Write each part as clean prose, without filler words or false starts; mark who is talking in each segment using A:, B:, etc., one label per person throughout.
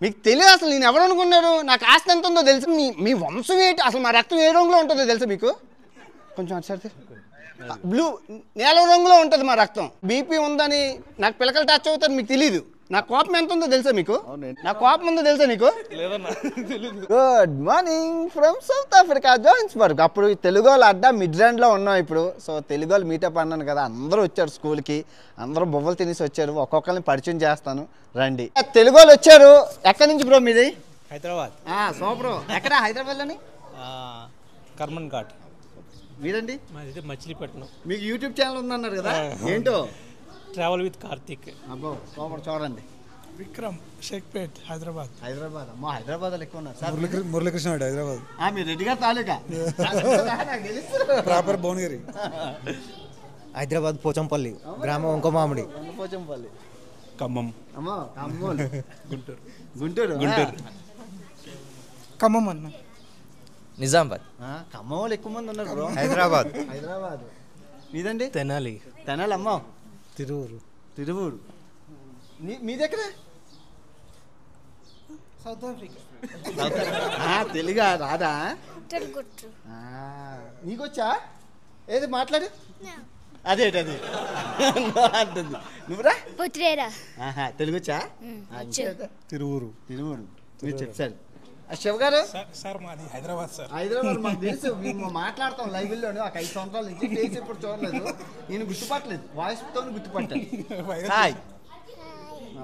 A: మీకు తెలియదు అసలు నేను ఎవరు అనుకున్నారు నాకు ఆస్తి ఎంత ఉందో తెలుసు మీ వంశం ఏంటి అసలు మా రక్తం ఏ రంగులో ఉంటుందో తెలుసా మీకు కొంచెం అటు బ్లూ నేల రంగులో ఉంటుంది మా రక్తం బీపీ ఉందని నాకు పిల్లకలు టచ్ అవుతారు మీకు తెలీదు నా కోపం ఎంత ఉందో తెలుసా మీకు నా కోపం ఉందో తెలుసా నీకు good morning from South Africa Johannesburg అప్పుడు తెలుగు వాళ్ళు అడ్డా మిడ్లాండ్లో ఉన్నాం ఇప్పుడు సో తెలుగు వాళ్ళు మీటప్ అన్నాను కదా అందరూ వచ్చారు స్కూల్కి అందరూ బొవ్వలు తినేసి వచ్చారు ఒక్కొక్కరిని పరిచయం చేస్తాను రండి తెలుగు వాళ్ళు వచ్చారు ఎక్కడి నుంచి బ్రో మీది
B: హైదరాబాద్
A: సూపర్ ఎక్కడ హైదరాబాద్లోని
B: కర్మన్ ఘాట్
A: మీరండి
B: మాది మచిలీపట్నం
A: మీకు యూట్యూబ్ ఛానల్ ఉందన్నారు కదా ఏంటో
B: ట్రావెల్ విత్ కార్తిక్
A: అబ్బో సూపర్ చూడండి
C: విక్రమ్ షేక్పేట్ హైదరాబాద్
A: అమ్మా హైదరాబాద్ ఎక్కువ ఉన్నారు సార్
C: మురళీకృష్ణ హైదరాబాద్
A: మీరు రెడ్డి గారు తాలూకా
C: ప్రాపర్ భువనగిరి
D: హైదరాబాద్ పోచంపల్లి గ్రామం వంకమామిడి
A: పోచంపల్లి
B: ఖమ్మం
A: అమ్మా
B: గుంటూరు
A: గుంటూరు
C: ఖమ్మం అన్న
D: నిజామాబాద్
A: ఖమ్మం వాళ్ళు ఎక్కువ మంది ఉన్నారు బ్రో
D: హైదరాబాద్
A: మీదండి
B: తెనాలి
A: అమ్మా
C: తిరువురు
A: మీ దగ్గర
C: సౌత్ ఆఫ్రికా
A: తెలుగా రాదా నీకొచ్చా ఏది మాట్లాడు అదేంటి అది అంటుంది నువ్వురా తెలుగు వచ్చా
C: తిరువురు
A: మీరు చెప్తారు శివ గారు
C: సార్ మాది హైదరాబాద్ సార్
A: హైదరాబాద్ మాకు తెలుసు మేము మాట్లాడతాం లైవ్లోనే ఒక 5 సంవత్సరాల నుంచి ఫేస్ ఎప్పుడు చూడలేదు నేను గుర్తుపట్టలేదు వాయిస్తో గుర్తుపట్టాను హాయ్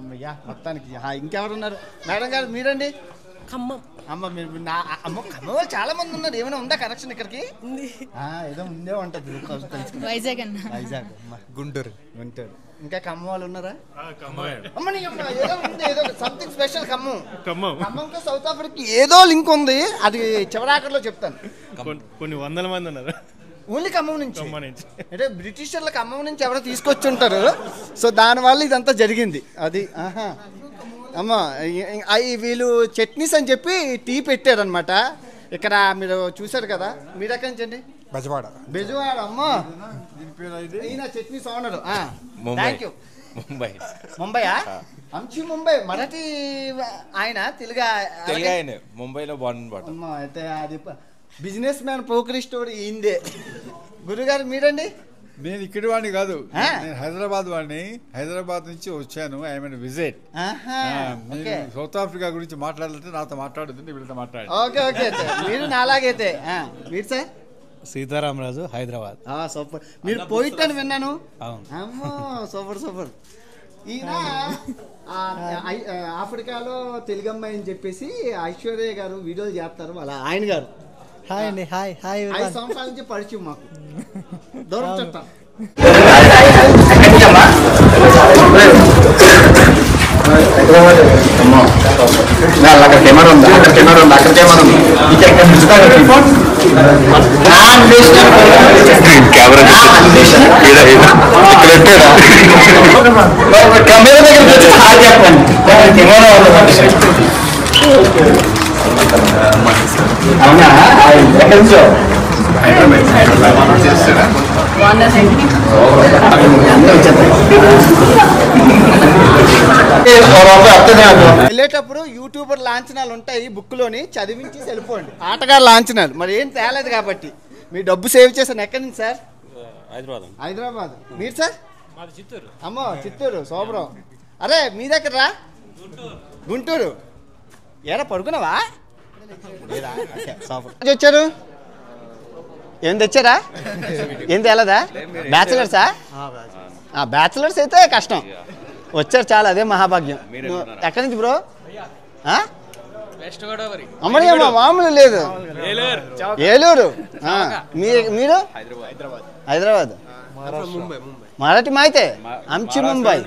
A: అమ్మయ్యా మొత్తానికి హాయ్ ఇంకెవరు ఉన్నారు మేడం గారు మీరండి
B: ఖమ్మం
A: అమ్మ మీరు ఖమ్మం వాళ్ళు చాలా మంది ఉన్నారు ఏమైనా ఉందా కనెక్షన్ ఇక్కడికి ఏదో ఉందే ఉంటుంది
E: వైజాగ్
A: గుంటూరు ఇంకా ఖమ్మం వాళ్ళు ఉన్నారా అమ్మ ఏదో ఉంది ఏదో సంథింగ్ స్పెషల్ ఖమ్మంతో సౌత్ ఆఫ్రికా ఏదో లింక్ ఉంది అది చివరాకర్లో చెప్తాను
B: కొన్ని వందల మంది ఉన్నారు
A: ఓన్లీ ఖమ్మం నుంచి అంటే బ్రిటిషర్ల ఖమ్మం నుంచి ఎవరో తీసుకొచ్చి ఉంటారు సో దానివల్ల ఇదంతా జరిగింది అది అమ్మ వీళ్ళు చట్నీస్ అని చెప్పి టీ పెట్టారనమాట ఇక్కడ మీరు చూసారు కదా మీరు ఎక్కడి నుంచి అండి బెజవాడ అమ్మా ఈయన చట్నీస్ ఓనరు థ్యాంక్ యూ ముంబైయా అంచి ముంబై మరాఠీ ఆయన తెలుగు
D: ముంబైలో
A: అమ్మా అయితే అది బిజినెస్ మ్యాన్ పోకరీ స్టోర్ ఈందే గురుగారు మీరండి
F: నేను ఇక్కడి వాడిని కాదు నేను హైదరాబాద్ వాడిని హైదరాబాద్ నుంచి వచ్చాను I mean visit south Africa గురించి మాట్లాడాలంటే నాతో మాట్లాడుతుంది వీళ్ళతో మాట్లాడు
A: ఓకే మీరు నాలాగైతే మీరు సార్
B: సీతారామరాజు హైదరాబాద్
A: సూపర్ మీరు పోయిట్టని విన్నాను అమ్మో సూపర్ ఈయన ఆఫ్రికాలో తెలుగు అమ్మాయి అని చెప్పేసి ఐశ్వర్య గారు వీడియోలు చేస్తారు వాళ్ళ ఆయన గారు
D: హాయ్ అండి హాయ్
A: 5 సంవత్సరాల నుంచి పరిచయం మాకు దూరం చెప్తాం అవునా ఎక్కడి నుంచో వెళ్ళేటప్పుడు యూట్యూబర్ లాంఛనాలు ఉంటాయి బుక్లోని చదివించి వెళ్ళిపోండి ఆటగారు లాంఛనాలు మరి ఏం తేలేదు కాబట్టి మీ డబ్బు సేవ్ చేశాను ఎక్కడి నుంచి సార్ హైదరాబాద్ మీరు సార్ అమ్మో చిత్తూరు సోబరం అరే మీ దగ్గర రా గుంటూరు ఏడా పడుకున్నావా వచ్చారు ఏం తెచ్చారా ఏం తేలదా బ్యాచిలర్సా బ్యాచిలర్స్ అయితే కష్టం వచ్చారు చాలా అదే మహాభాగ్యం ఎక్కడి నుంచి బ్రో అమ్మడేమో మామూలు లేదు ఏలూరు మీరు హైదరాబాద్ మరాఠీ మాయితే అంచి ముంబై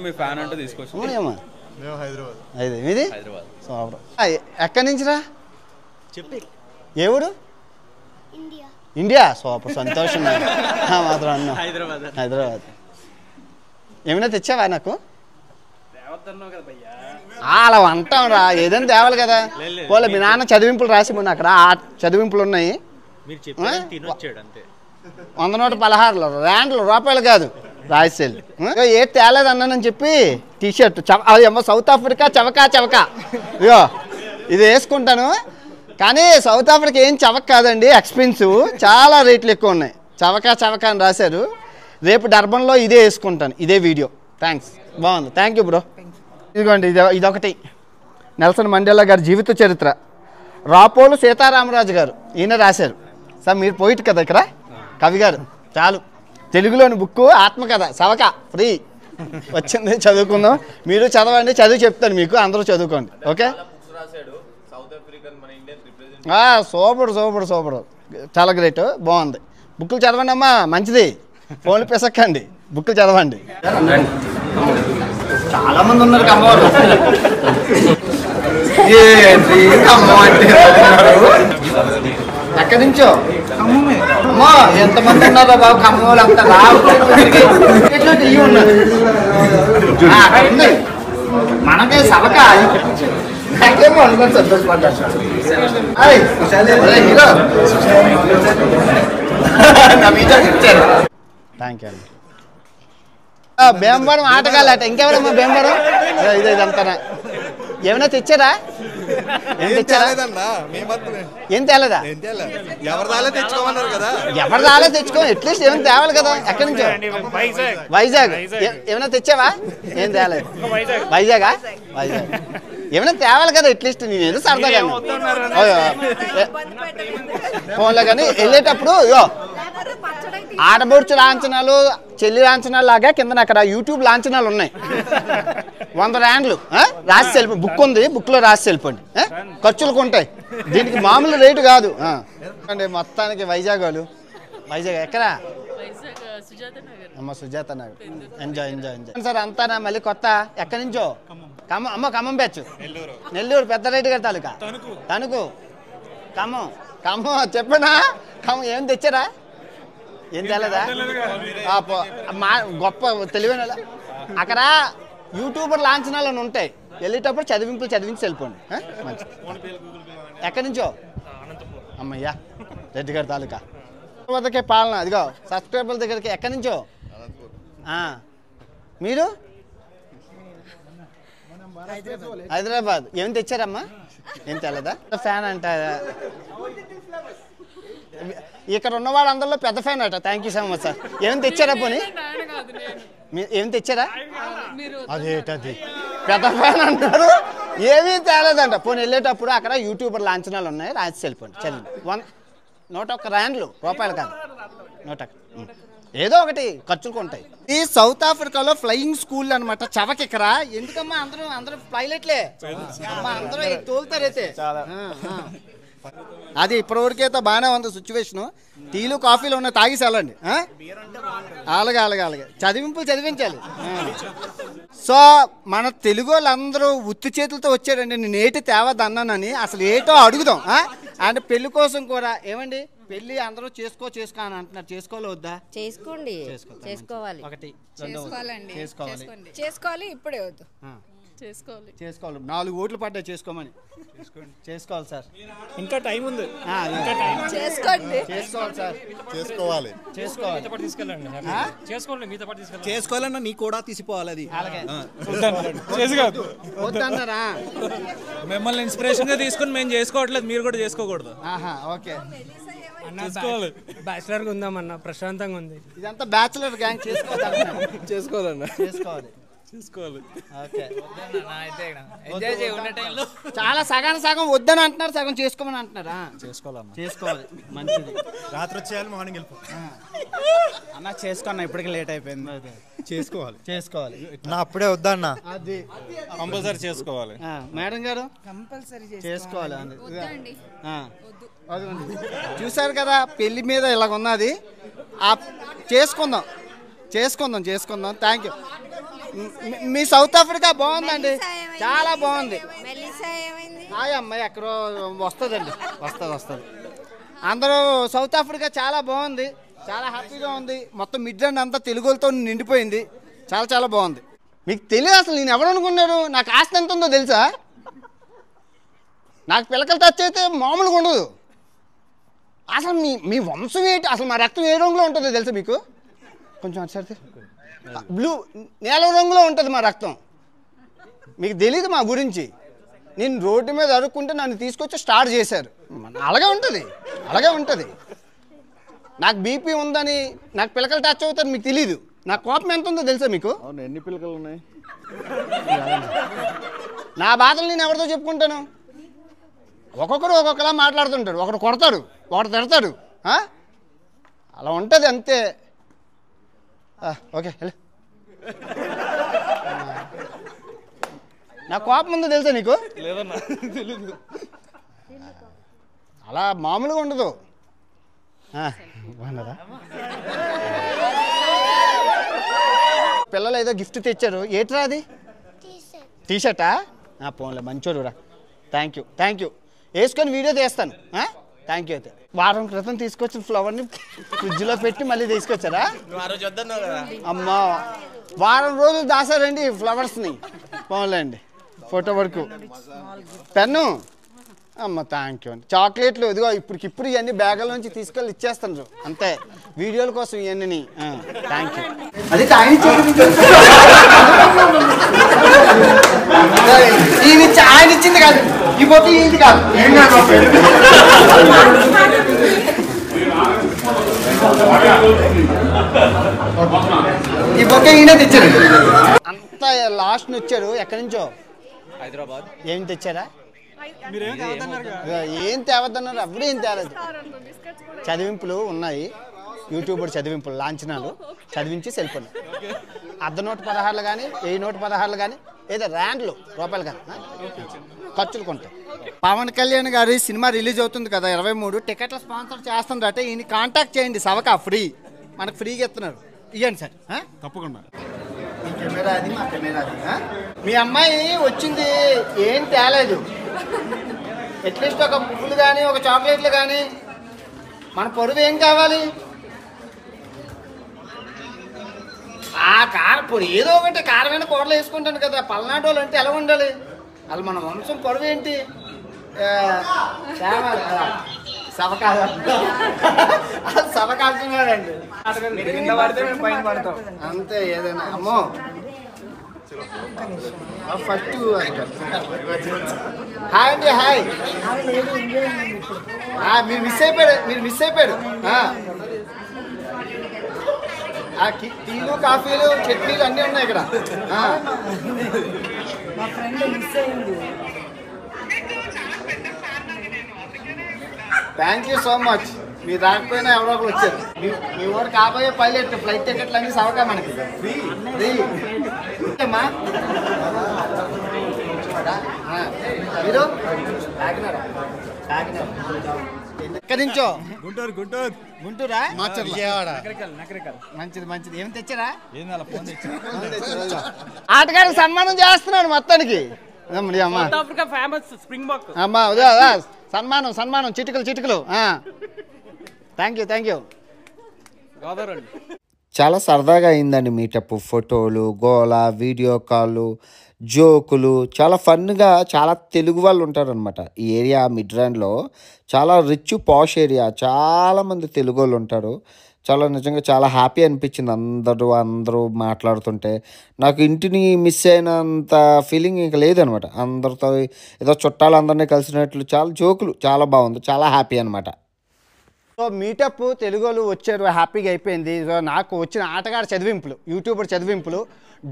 A: అయితే మీది ఎక్కడి నుంచి రా ఏ ఊరు ఇండియా సూపర్ సంతోషం మాత్రం అన్న హైదరాబాద్ ఏమైనా తెచ్చావా నాకు అలా అంటాం రా ఏదైనా తేవాలి కదా పోలే మీ నాన్న చదివింపులు రాసి మొన్న అక్కడ చదివింపులు ఉన్నాయి 100 నోటు 16 రూపాయలు కాదు రాయసేల్ ఏ తేలేదు అన్నానని చెప్పి టీషర్ట్ అది ఏమో సౌత్ ఆఫ్రికా చవక ఇగో ఇది వేసుకుంటాను. కానీ సౌత్ ఆఫ్రికా ఏం చవక కాదండి, ఎక్స్పెన్సివ్, చాలా రేట్లు ఎక్కువ ఉన్నాయి. చవక అని రాశారు. రేపు డర్బన్లో ఇదే వేసుకుంటాను, ఇదే వీడియో. థ్యాంక్స్, బాగుంది. Thank you bro. ఇదిగోండి ఇదొకటి నెల్సన్ మండేలా గారి జీవిత చరిత్ర. రాపోలు సీతారామరాజు గారు ఈయన రాశారు. సార్ మీరు పోయిట్ కదా ఇక్కడ, కవి గారు. చాలు, తెలుగులోని బుక్ ఆత్మకథ, సవక ఫ్రీ వచ్చింది, చదువుకుందాం. మీరు చదవండి, చదివి చెప్తాను మీకు, అందరూ చదువుకోండి. ఓకే, సూపర్, చాలా గ్రేట్, బాగుంది. బుక్కులు చదవండి అమ్మా, మంచిది. ఫోన్లు పెసక్కండి, బుక్కులు చదవండి. చాలా మంది ఉన్నారు కమ్మవారు. ఎక్కడి నుంచో అమ్మా, ఎంతమంది ఉన్నారో బాబు కమ్మవాళ్ళు అంతా ఉన్నారు. మనకే సవక సంతోషపడ్డారు. థ్యాంక్ యూ అండి. భీమవరం ఆటగాళ్ళట, ఇంకెవరమ్మా భీమవరం? ఇదంతా ఏమైనా తెచ్చారా? ఏం తేలేదా? ఎవరి దాలే తెచ్చుకో, అట్లీస్ట్ ఏమైనా తేవాలి కదా. ఎక్కడి నుంచో? వైజాగ్. ఏమైనా తెచ్చావా? ఏం తేలేదు. వైజాగ్ ఏమైనా తేవాలి కదా అట్లీస్ట్. నేను ఏదో సరదాగా ఫోన్లో కానీ వెళ్ళేటప్పుడు ఆడబొడుచు లాంఛనాలు, చెల్లి లాంఛనాలు లాగా కింద అక్కడ యూట్యూబ్ లాంఛనాలు ఉన్నాయి. 100 ర్యాండ్లు రాసి వెళ్ళిపోయి, బుక్ ఉంది, బుక్లో రాసి వెళ్ళిపోండి. ఖర్చులకు ఉంటాయి, దీనికి మామూలు రేటు కాదు. అంటే మొత్తానికి వైజాగ్ వాళ్ళు. వైజాగ్ ఎక్కడా? అమ్మ సుజాత నగర్. Enjoy sir. అంతానా మళ్ళీ కొత్త? ఎక్కడి నుంచో? ఖమ్మం బ్యాచ్. నెల్లూరు పెద్దరెడ్డి గారి తాలూకా. తణుకు, ఖమ్మం చెప్పనా? ఖమ్మం ఏం తెచ్చారా? ఏం తెలదా? గొప్ప తెలివైన అక్కడ యూట్యూబర్ లాంఛనాలు అని ఉంటాయి. వెళ్ళేటప్పుడు చదివించి వెళ్ళిపోండి, మంచిది. ఎక్కడి నుంచో? అమ్మయ్యా, రెడ్డి గారి తాలూకా. వద్దకే పాలన, అదిగో సబ్స్క్రైబర్ల దగ్గరికి. ఎక్కడి నుంచో? మీరు? హైదరాబాద్. ఏం తెచ్చారమ్మా? ఏం తెలదా? ఫ్యాన్ అంట. ఇక్కడ ఉన్న వాళ్ళందరిలో పెద్ద ఫ్యాన్ అట. Thank you so much sir. ఏం తెచ్చారా? పోనీ ఏం తెచ్చారా? అదేటది పెద్ద ఫ్యాన్ అంటారు, ఏమీ తేలేదంట. పోనీ వెళ్ళేటప్పుడు అక్కడ యూట్యూబర్ లాంఛనాలు ఉన్నాయి, రాసి వెళ్ళిపోండి. చల్లండి. 101 ర్యాండ్లు, రూపాయలు కాదు, 101. ఏదో ఒకటి ఖర్చులు ఉంటాయి. ఈ సౌత్ ఆఫ్రికాలో ఫ్లయింగ్ స్కూల్ అనమాట. చవకెక్కరా? ఎందుకమ్మా అందరూ పైలట్లే అమ్మా, అందరూ తోలుతారైతే. అది ఇప్పటివరకైతే బాగానే ఉంది సిచ్యువేషను. టీలు కాఫీలు ఉన్నాయి, తాగేసి వెళ్ళండి. అలాగే చదివించాలి. సో మన తెలుగు వాళ్ళందరూ ఉత్తి చేతులతో వచ్చారండి. నేను ఏటి తేవదన్నానని అసలు ఏటో అడుగుదాం. అండ్ పెళ్లి కోసం కూడా ఏమండి, పెళ్లి అందరూ చేసుకో అని అంటున్నారు. చేసుకోవాలి వద్దా? చేసుకోవాలి. ఒకటి
E: చేసుకోవాలి. ఇప్పుడే వద్దు,
A: చేసుకోవాలి. 4 ఓట్లు పడ్డాయి చేసుకోమని. చేసుకోవాలి సార్,
C: ఇంకా టైం ఉంది.
E: చేసుకోవాలి
A: సార్,
C: చేసుకోవాలన్నా నీ కూడా తీసిపోవాలి. అది
A: వద్దన్నారా?
C: మిమ్మల్ని ఇన్స్పిరేషన్ గా తీసుకుని మేము చేసుకోవట్లేదు, మీరు కూడా చేసుకోకూడదు.
A: ఓకే,
G: బ్యాచిలర్ గా ఉందామన్న, ప్రశాంతంగా ఉంది.
A: ఇదంతా బ్యాచిలర్ గ్యాంగ్. చేసుకోవాలి. చాలా సగం వద్దని అంటున్నారు, సగం చేసుకోమని అంటున్నారా? చేసుకోవాలి, మంచిది.
C: రాత్రి వచ్చేయాలి, మార్నింగ్ వెళ్ళిపో
G: అన్న. చేసుకోన్నా, ఇప్పటికి లేట్ అయిపోయింది.
A: చేసుకోవాలి.
C: నా అప్పుడే వద్దన్నా,
A: అది
C: కంపల్సరీ చేసుకోవాలి.
A: మేడం గారు
E: కంపల్సరీ
A: చేసుకోవాలి. చూసారు కదా, పెళ్లి మీద ఇలాగున్నది. చేసుకుందాం. Thank you. Me south Africa బాగుందండి, చాలా బాగుంది. అమ్మాయి ఎక్కడో వస్తుందండి, వస్తుంది. అందరూ సౌత్ ఆఫ్రికా చాలా బాగుంది, చాలా హ్యాపీగా ఉంది. మొత్తం మిడ్లాండ్ అంతా తెలుగులతో నిండిపోయింది. చాలా బాగుంది. మీకు తెలియదు అసలు నేను ఎవరు అనుకున్నారు? నాకు ఆస్తి ఎంత ఉందో తెలుసా? నాకు పిల్లకలు టచ్ అయితే మామూలుగా ఉండదు. అసలు మీ వంశం ఏంటి? అసలు మా రక్తం ఏ రంగులో ఉంటుందో తెలుసా మీకు? కొంచెం అటు బ్లూ నీలం రంగులో ఉంటుంది మా రక్తం. మీకు తెలీదు మా గురించి. నేను రోడ్డు మీద అడుక్కుంటే నన్ను తీసుకొచ్చి స్టార్ట్ చేశారు. అలాగే ఉంటుంది, అలాగే ఉంటుంది. నాకు బీపీ ఉందని నాకు పిల్లకలు టచ్ అవుతారు మీకు తెలీదు. నా కోపం ఎంత ఉందో తెలుసా మీకు?
E: అవును, ఎన్ని పిల్లకలు ఉన్నాయి?
A: నా బాధలు నేను ఎవరితో చెప్పుకుంటాను? ఒక్కొక్కరు ఒక్కొక్కలా మాట్లాడుతుంటాడు. ఒకడు కొడతాడు, ఒకడు తిడతాడు. అలా ఉంటుంది అంతే. Okay hello. నా కోపం ఉందో తెలుసా నీకు?
C: లేదన్నా తెలీదు.
A: అలా మామూలుగా ఉండదు. బాగున్నారా? పిల్లలు ఏదో గిఫ్ట్ తెచ్చారు. ఏట్రా అది? టీషర్టా? పోన్లే మంచోడు రా. Thank you. వేసుకొని వీడియో తీస్తాను. Thank you. అయితే వారం క్రితం తీసుకొచ్చిన ఫ్లవర్ని ఫ్రిడ్జ్లో పెట్టి మళ్ళీ తీసుకొచ్చారా? అమ్మా, వారం రోజులు దాసారండి ఫ్లవర్స్ని. పోన్లే అండి. ఫోటో వరకు పెన్ను. అమ్మ థ్యాంక్ యూ అండి. చాక్లెట్లు ఇదిగో ఇప్పుడు ఇవన్నీ బ్యాగుల నుంచి తీసుకెళ్ళి ఇచ్చేస్తాను అంతే, వీడియోల కోసం ఇవన్నీ. Thank you. అది ఆయన ఇచ్చింది కాదు, ఈ బొట్టు ఇది కాదు. ఈ బొట్టు ఈయన తెచ్చారు. అంతా లాస్ట్ వచ్చారు. ఎక్కడి నుంచో?
D: హైదరాబాద్.
A: ఏం తెచ్చారా? ఏం తేవద్దన్నారు? అప్పుడు ఏం తేలేదు. చదివింపులు ఉన్నాయి, యూట్యూబర్ చదివింపులు, లాంఛనాలు చదివించి సెల్ఫోన్. $116 కానీ 1016 కానీ ఏదో ర్యాండ్లు రూపాయలు కానీ ఖర్చులు కొంటాయి. పవన్ కళ్యాణ్ గారి సినిమా రిలీజ్ అవుతుంది కదా 23. టికెట్ల స్పాన్సర్ చేస్తుందట. ఈయన కాంటాక్ట్ చేయండి. సవకా ఫ్రీ, మనకు ఫ్రీగా ఇస్తున్నారు. ఇవ్వండి సార్.
E: తప్పకుండా.
A: మీ కెమెరా అది, మా కెమెరా అది. మీ అమ్మాయి వచ్చింది, ఏం తేలేదు. అట్లీస్ట్ ఒక పువ్వులు కానీ ఒక చాక్లెట్లు కానీ. మన పొరుగు ఏం కావాలి? పొడి ఏదో ఒకటి కారమైన కూరలు వేసుకుంటాను కదా. పల్నాడు వాళ్ళు అంటే ఎలా ఉండాలి? వాళ్ళు మన వంశం పొరుగు ఏంటి? సవకాడుతున్నాడండి అంతే. ఏదైనా అమ్మో ఫస్ట్. హాయ్ అండి. హాయ్. మీరు మిస్ అయిపోయాడు. టీలు కాఫీలు చట్నీలు అన్నీ ఉన్నాయి ఇక్కడ. Thank you so much. మీరు రాకపోయినా ఎవరో ఒకరు వచ్చారు. మీ వాడు కాబోయే పైలట్. ఫ్లైట్ టికెట్లు అన్నీ సవకా మనకి ఫ్రీ. అమ్మా మీరు ఎక్కడి నుంచో? గుంటూరా? మంచిది. ఏం తెచ్చారా? ఆటగాడికి సన్మానం చేస్తున్నాను మొత్తానికి. అమ్మా సన్మానం చిటికలు. Thank you. చాలా సరదాగా అయిందండి మీటప్. ఫోటోలు, గోల, వీడియో కాళ్ళు, జోకులు, చాలా ఫన్గా. చాలా తెలుగు వాళ్ళు ఉంటారనమాట ఈ ఏరియా. మిడ్రాండ్లో చాలా రిచ్ పాష్ ఏరియా. చాలామంది తెలుగు వాళ్ళు ఉంటారు. నిజంగా చాలా హ్యాపీ అనిపించింది అందరూ మాట్లాడుతుంటే. నాకు ఇంటిని మిస్ అయినంత ఫీలింగ్ ఇంకా లేదనమాట. అందరితో ఏదో చుట్టాలు అందరినీ కలిసినట్లు. చాలా జోకులు, చాలా బాగుంది. చాలా హ్యాపీ అనమాట. సో మీటప్ తెలుగు వాళ్ళు వచ్చారు, హ్యాపీగా అయిపోయింది. సో నాకు వచ్చిన ఆటగాడు చదివింపులు, యూట్యూబర్ చదివింపులు,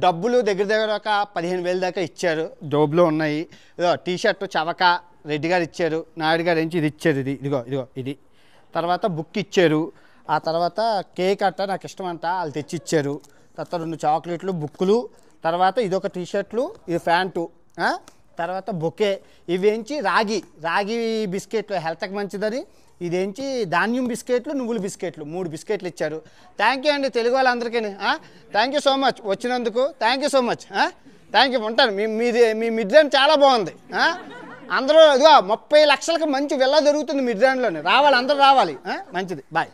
A: డబ్బులు దగ్గర ఒక 15,000 దాకా ఇచ్చారు. జోబులో ఉన్నాయి. టీషర్ట్ చవక రెడ్డి గారు ఇచ్చారు. నాయుడు గారు ఏంచి ఇది ఇచ్చారు. ఇదిగో ఇది. తర్వాత బుక్ ఇచ్చారు. ఆ తర్వాత కేక్ అట్ట నాకు ఇష్టం అంట వాళ్ళు తెచ్చి ఇచ్చారు. తర్వాత 2 చాక్లెట్లు, బుక్కులు, తర్వాత ఇదొక టీషర్ట్లు, ఇది ప్యాంటు, తర్వాత బొకే. ఇవేంచి రాగి బిస్కెట్లు హెల్త్కి మంచిదని. ఇదేంచి ధాన్యం బిస్కెట్లు, నువ్వుల బిస్కెట్లు, 3 బిస్కెట్లు ఇచ్చారు. థ్యాంక్ యూ అండి తెలుగు వాళ్ళందరికీ. థ్యాంక్ యూ సో మచ్ వచ్చినందుకు. Thank you so much. Thank you. ఉంటాను. మీ మిడ్రాండ్ చాలా బాగుంది. అందరూ ఇదిగో 30 లక్షలకి మంచి వెళ్ళ జరుగుతుంది మిడ్రాండ్లోనే. అందరూ రావాలి. మంచిది. బాయ్.